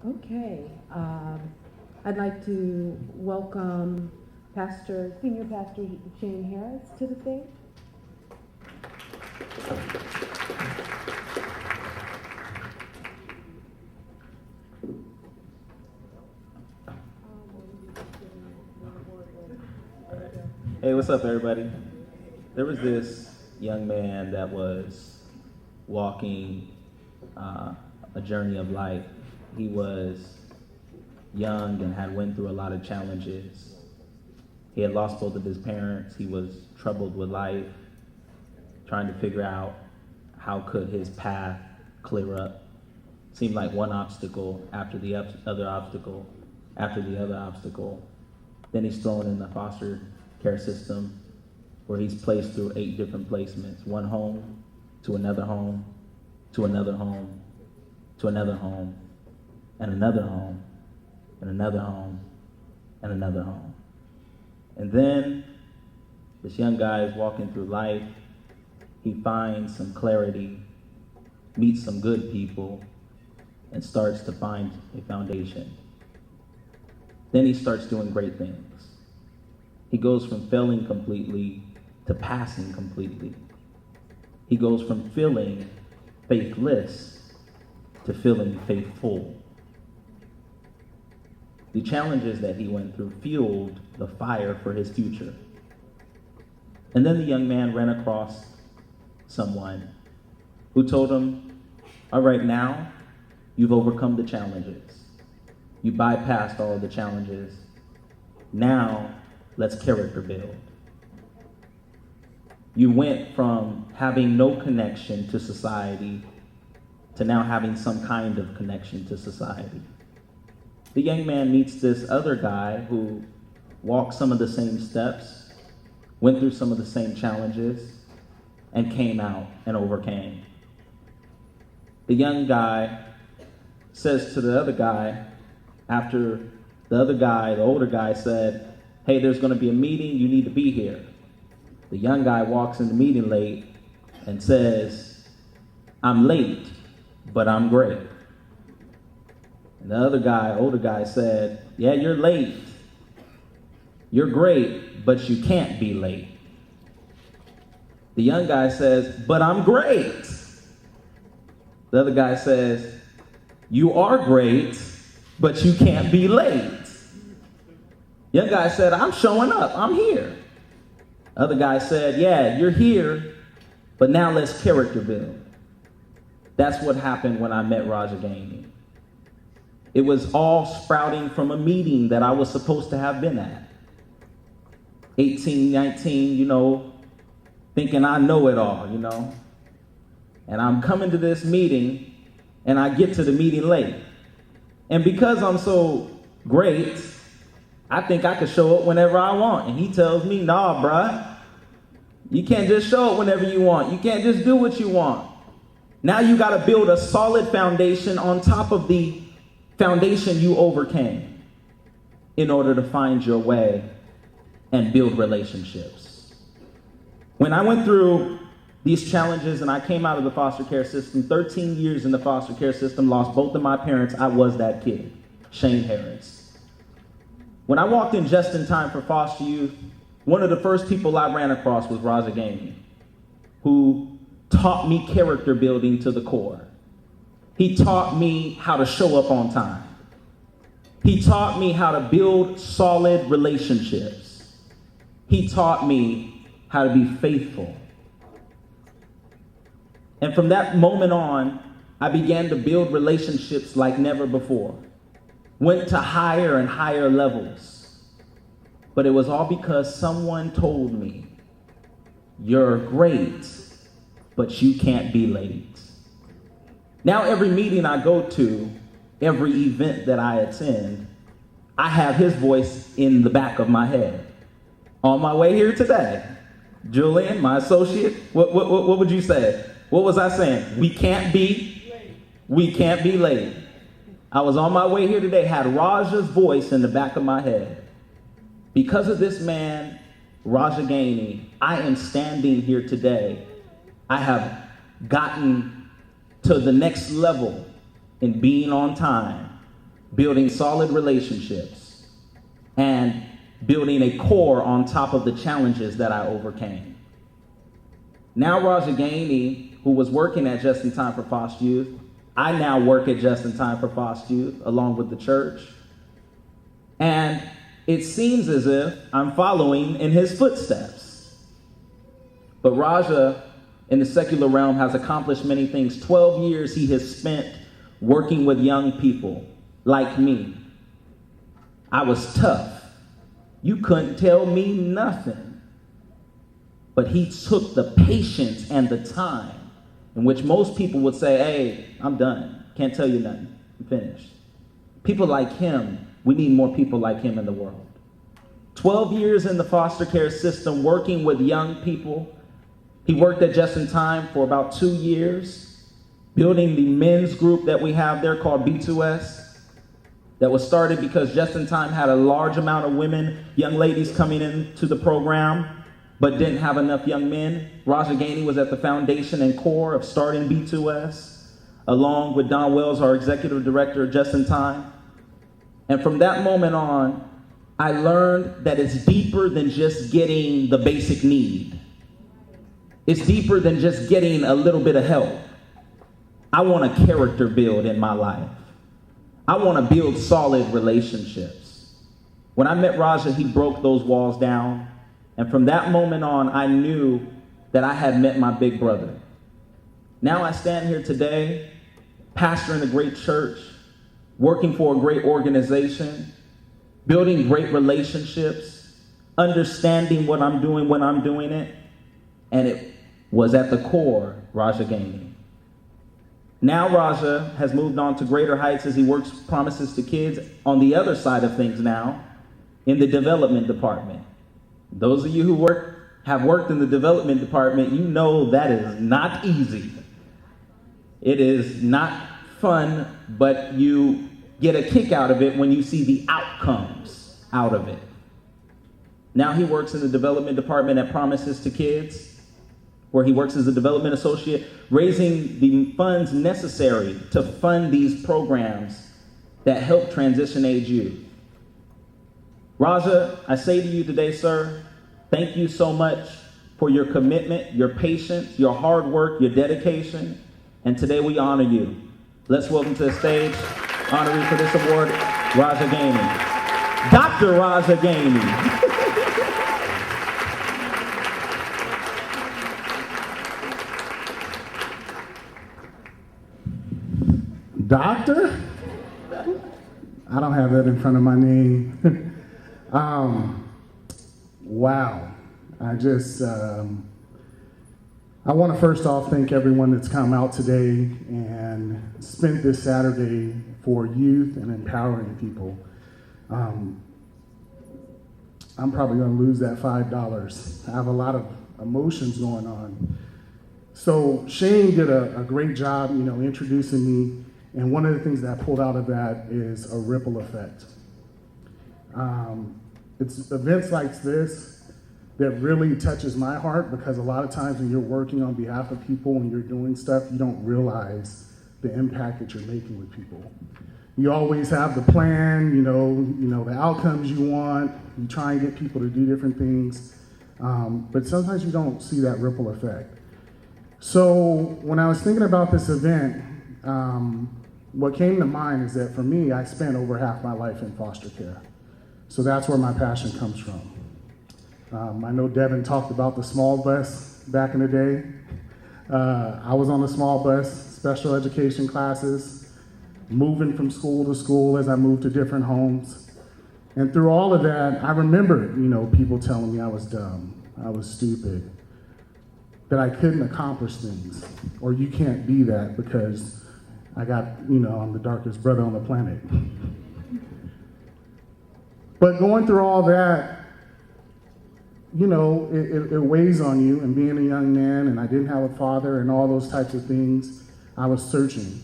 Okay, I'd like to welcome Senior Pastor Shane Harris to the stage. Hey, what's up, everybody? There was this young man that was walking a journey of life. He was young and had went through a lot of challenges. He had lost both of his parents. He was troubled with life, trying to figure out how could his path clear up. Seemed like one obstacle after the other obstacle after the other obstacle. Then he's thrown in the foster care system where he's placed through 8 different placements. One home, to another home, to another home, to another home, and another home, and another home, and another home. And then this young guy is walking through life. He finds some clarity, meets some good people, and starts to find a foundation. Then he starts doing great things. He goes from failing completely to passing completely. He goes from feeling faithless to feeling faithful. The challenges that he went through fueled the fire for his future. And then the young man ran across someone who told him, all right, now you've overcome the challenges. You bypassed all of the challenges. Now let's character build. You went from having no connection to society to now having some kind of connection to society. The young man meets this other guy who walked some of the same steps, went through some of the same challenges, and came out and overcame. The young guy says to the other guy, after the older guy said, hey, there's going to be a meeting, you need to be here. The young guy walks in the meeting late and says, I'm late, but I'm great. And the other guy, older guy, said, yeah, you're late. You're great, but you can't be late. The young guy says, but I'm great. The other guy says, you are great, but you can't be late. Young guy said, I'm showing up, I'm here. Other guy said, yeah, you're here, but now let's character build. That's what happened when I met Rajah Gainey. It was all sprouting from a meeting that I was supposed to have been at. 18, 19, thinking I know it all, And I'm coming to this meeting, and I get to the meeting late. And because I'm so great, I think I could show up whenever I want. And he tells me, nah, bruh, you can't just show up whenever you want. You can't just do what you want. Now you got to build a solid foundation on top of the foundation you overcame in order to find your way and build relationships. When I went through these challenges and I came out of the foster care system, 13 years in the foster care system, lost both of my parents, I was that kid, Shane Harris. When I walked in just in time for foster youth, one of the first people I ran across was Rajah Gainey, who taught me character building to the core. He taught me how to show up on time. He taught me how to build solid relationships. He taught me how to be faithful. And from that moment on, I began to build relationships like never before. Went to higher and higher levels. But it was all because someone told me, you're great, but you can't be late. Now every meeting I go to, every event that I attend, I have his voice in the back of my head. On my way here today, Julian, my associate, what would you say? What was I saying? We can't be late. I was on my way here today, had Rajah's voice in the back of my head. Because of this man, Rajah Gainey, I am standing here today. I have gotten to the next level in being on time, building solid relationships, and building a core on top of the challenges that I overcame. Now Rajah Gainey, who was working at Just in Time for Foster Youth, I now work at Just in Time for Foster Youth along with the church. And it seems as if I'm following in his footsteps. But Rajah, in the secular realm, has accomplished many things. 12 years he has spent working with young people like me. I was tough. You couldn't tell me nothing. But he took the patience and the time in which most people would say, hey, I'm done. Can't tell you nothing. I'm finished. People like him, we need more people like him in the world. 12 years in the foster care system working with young people. He worked at Just in Time for about 2 years, building the men's group that we have there called B2S, that was started because Just in Time had a large amount of women, young ladies coming into the program, but didn't have enough young men. Rajah Gainey was at the foundation and core of starting B2S, along with Don Wells, our executive director of Just in Time. And from that moment on, I learned that it's deeper than just getting the basic need. It's deeper than just getting a little bit of help. I want a character build in my life. I want to build solid relationships. When I met Rajah, he broke those walls down. And from that moment on, I knew that I had met my big brother. Now I stand here today, pastoring a great church, working for a great organization, building great relationships, understanding what I'm doing when I'm doing it. And it was at the core, Rajah Gainey. Now Rajah has moved on to greater heights as he works promises to kids on the other side of things now in the development department. Those of you who have worked in the development department, you know that is not easy. It is not fun, but you get a kick out of it when you see the outcomes out of it. Now he works in the development department at Promises to Kids, where he works as a development associate, raising the funds necessary to fund these programs that help transition age youth. Rajah, I say to you today, sir, thank you so much for your commitment, your patience, your hard work, your dedication, and today we honor you. Let's welcome to the stage, honoree for this award, Rajah Gainey. Dr. Rajah Gainey. Doctor? I don't have that in front of my name. Wow. I want to first off thank everyone that's come out today and spent this Saturday for youth and empowering people. I'm probably going to lose that $5. I have a lot of emotions going on. So Shane did a great job, introducing me. And one of the things that I pulled out of that is a ripple effect. It's events like this that really touches my heart, because a lot of times when you're working on behalf of people and you're doing stuff, you don't realize the impact that you're making with people. You always have the plan, the outcomes you want. You try and get people to do different things, but sometimes you don't see that ripple effect. So when I was thinking about this event, what came to mind is that for me, I spent over half my life in foster care. So that's where my passion comes from. I know Devin talked about the small bus back in the day. I was on the small bus, special education classes, moving from school to school as I moved to different homes. And through all of that, I remembered, people telling me I was dumb, I was stupid, that I couldn't accomplish things, or you can't be that because I'm the darkest brother on the planet. But going through all that, it weighs on you, and being a young man, and I didn't have a father, and all those types of things, I was searching.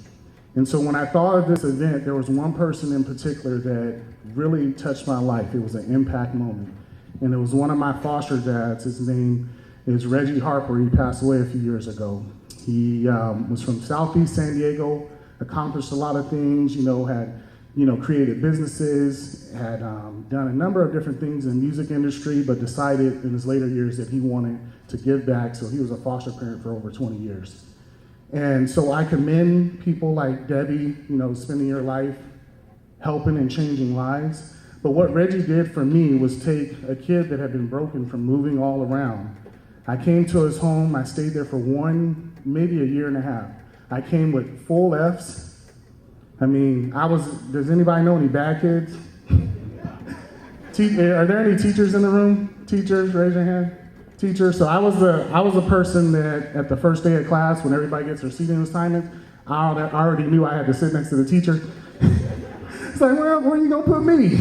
And so when I thought of this event, there was one person in particular that really touched my life. It was an impact moment. And it was one of my foster dads. His name is Reggie Harper. He passed away a few years ago. He was from Southeast San Diego, accomplished a lot of things, had created businesses, had done a number of different things in the music industry, but decided in his later years that he wanted to give back, so he was a foster parent for over 20 years. And so I commend people like Debbie, spending your life helping and changing lives. But what Reggie did for me was take a kid that had been broken from moving all around. I came to his home, I stayed there for maybe a year and a half. I came with full Fs. Does anybody know any bad kids? Are there any teachers in the room? Teachers, raise your hand. Teachers. So I was the person that at the first day of class, when everybody gets their seating assignment, I already knew I had to sit next to the teacher. It's like, well, where are you gonna put me?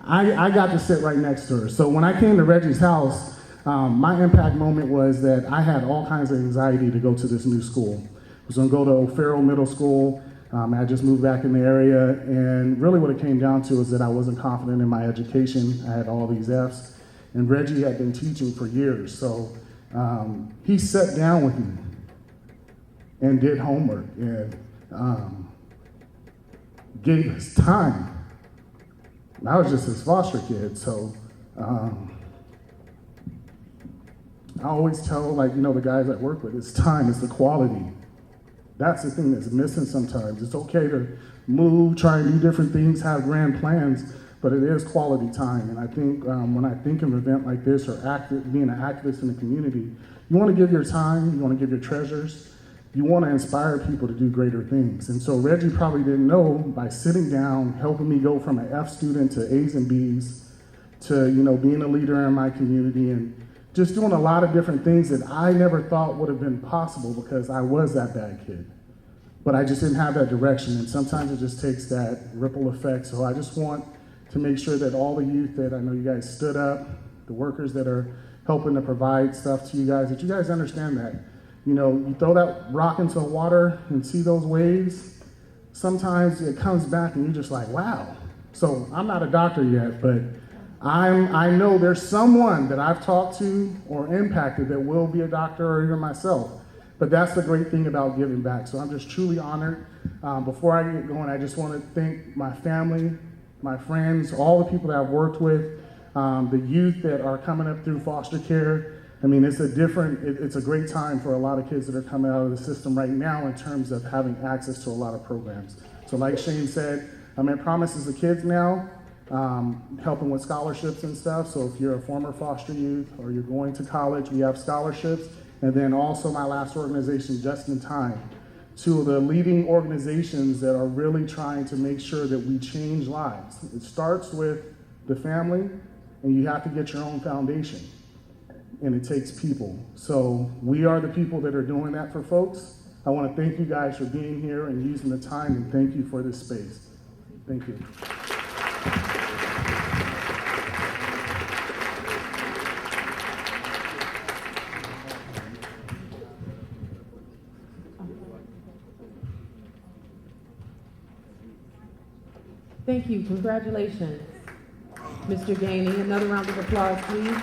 I got to sit right next to her. So when I came to Reggie's house, my impact moment was that I had all kinds of anxiety to go to this new school. I was gonna go to O'Farrell Middle School. I just moved back in the area, and really what it came down to is that I wasn't confident in my education. I had all these Fs, and Reggie had been teaching for years, so he sat down with me and did homework and gave us time. I was just his foster kid, so I always tell the guys I work with, it's time, it's the quality. That's the thing that's missing sometimes. It's okay to move, try and do different things, have grand plans, but it is quality time. And I think when I think of an event like this or being an activist in the community, you want to give your time, you want to give your treasures, you want to inspire people to do greater things. And so Reggie probably didn't know, by sitting down, helping me go from an F student to A's and B's to being a leader in my community and just doing a lot of different things that I never thought would have been possible because I was that bad kid. But I just didn't have that direction, and sometimes it just takes that ripple effect. So I just want to make sure that all the youth that I know you guys stood up, the workers that are helping to provide stuff to you guys, that you guys understand that. You throw that rock into the water and see those waves, sometimes it comes back and you're just like, wow. So I'm not a doctor yet, but I know there's someone that I've talked to or impacted that will be a doctor or even myself. But that's the great thing about giving back. So I'm just truly honored. Before I get going, I just want to thank my family, my friends, all the people that I've worked with, the youth that are coming up through foster care. It's a great time for a lot of kids that are coming out of the system right now in terms of having access to a lot of programs. So like Shane said, I'm at Promises the Kids now, helping with scholarships and stuff. So if you're a former foster youth or you're going to college, we have scholarships. And then also my last organization, Just in Time, two of the leading organizations that are really trying to make sure that we change lives. It starts with the family, and you have to get your own foundation. And it takes people. So we are the people that are doing that for folks. I want to thank you guys for being here and using the time, and thank you for this space. Thank you. Thank you. Congratulations, Mr. Gainey. Another round of applause, please.